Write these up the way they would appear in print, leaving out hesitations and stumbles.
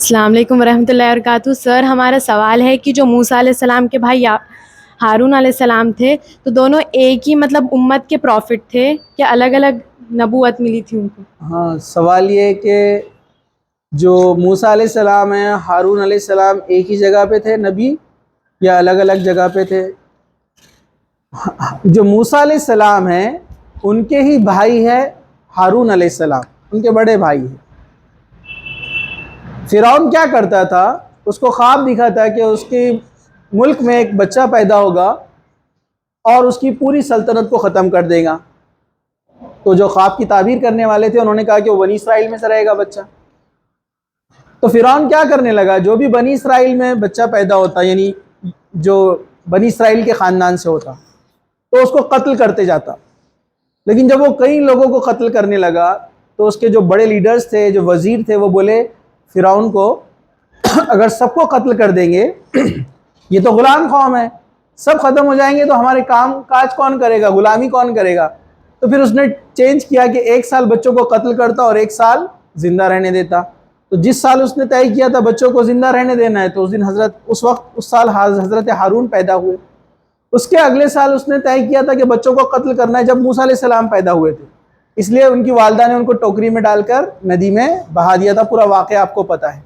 السلام علیکم ورحمۃ اللہ وبرکاتہ. سر ہمارا سوال ہے کہ جو موسیٰ علیہ السلام کے بھائی ہارون علیہ السلام تھے تو دونوں ایک ہی امت کے پروفٹ تھے کہ الگ الگ نبوت ملی تھی ان کو؟ ہاں، سوال یہ ہے کہ جو موسیٰ علیہ السلام ہیں، ہارون علیہ السلام ایک ہی جگہ پہ تھے نبی یا الگ الگ جگہ پہ تھے؟ جو موسیٰ علیہ السلام ہیں ان کے ہی بھائی ہے ہارون علیہ السلام، ان کے بڑے بھائی ہیں. فرعون کیا کرتا تھا؟ اس کو خواب دکھا تھا کہ اس کے ملک میں ایک بچہ پیدا ہوگا اور اس کی پوری سلطنت کو ختم کر دے گا. تو جو خواب کی تعبیر کرنے والے تھے انہوں نے کہا کہ وہ بنی اسرائیل میں سے رہے گا بچہ. تو فرعون کیا کرنے لگا؟ جو بھی بنی اسرائیل میں بچہ پیدا ہوتا، یعنی جو بنی اسرائیل کے خاندان سے ہوتا، تو اس کو قتل کرتے جاتا. لیکن جب وہ کئی لوگوں کو قتل کرنے لگا تو اس کے جو بڑے لیڈرز تھے، جو وزیر تھے، وہ بولے فرعون کو اگر سب کو قتل کر دیں گے، یہ تو غلام قوم ہے، سب ختم ہو جائیں گے تو ہمارے کام کاج کون کرے گا، غلامی کون کرے گا؟ تو پھر اس نے چینج کیا کہ 1 سال بچوں کو قتل کرتا اور 1 سال زندہ رہنے دیتا. تو جس سال اس نے طے کیا تھا بچوں کو زندہ رہنے دینا ہے، تو اس سال حضرت ہارون پیدا ہوئے. اس کے اگلے سال اس نے طے کیا تھا کہ بچوں کو قتل کرنا ہے جب موسیٰ علیہ السلام پیدا ہوئے تھے. اس لیے ان کی والدہ نے ان کو ٹوکری میں ڈال کر ندی میں بہا دیا تھا. پورا واقعہ آپ کو پتہ ہے.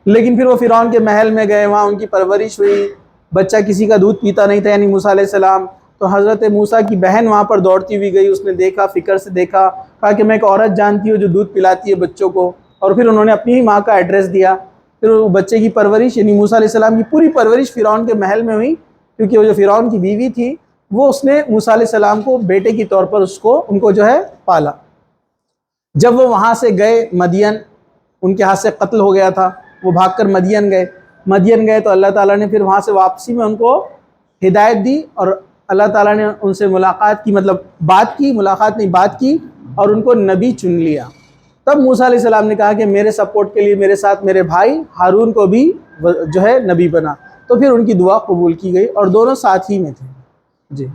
لیکن پھر وہ فرعون کے محل میں گئے، وہاں ان کی پرورش ہوئی. بچہ کسی کا دودھ پیتا نہیں تھا، یعنی موسیٰ علیہ السلام. تو حضرت موسیٰ کی بہن وہاں پر دوڑتی ہوئی گئی، اس نے دیکھا، فکر سے دیکھا، کہا کہ میں ایک عورت جانتی ہوں جو دودھ پلاتی ہے بچوں کو. اور پھر انہوں نے اپنی ہی ماں کا ایڈریس دیا. پھر وہ بچے کی پرورش، یعنی موسیٰ علیہ السلام کی پوری پرورش فرعون کے محل میں ہوئی، کیونکہ وہ جو فرعون کی بیوی تھی وہ اس نے موسیٰ علیہ السلام کو بیٹے کی طور پر ان کو جو ہے پالا. جب وہ وہاں سے گئے مدین، ان کے ہاتھ سے قتل ہو گیا تھا، وہ بھاگ کر مدین گئے تو اللہ تعالیٰ نے پھر وہاں سے واپسی میں ان کو ہدایت دی اور اللہ تعالیٰ نے ان سے ملاقات کی اور ان کو نبی چن لیا. تب موسیٰ علیہ السلام نے کہا کہ میرے سپورٹ کے لیے میرے ساتھ میرے بھائی ہارون کو بھی جو ہے نبی بنا. تو پھر ان کی دعا قبول کی گئی اور دونوں ساتھ ہی میں تھے. جی.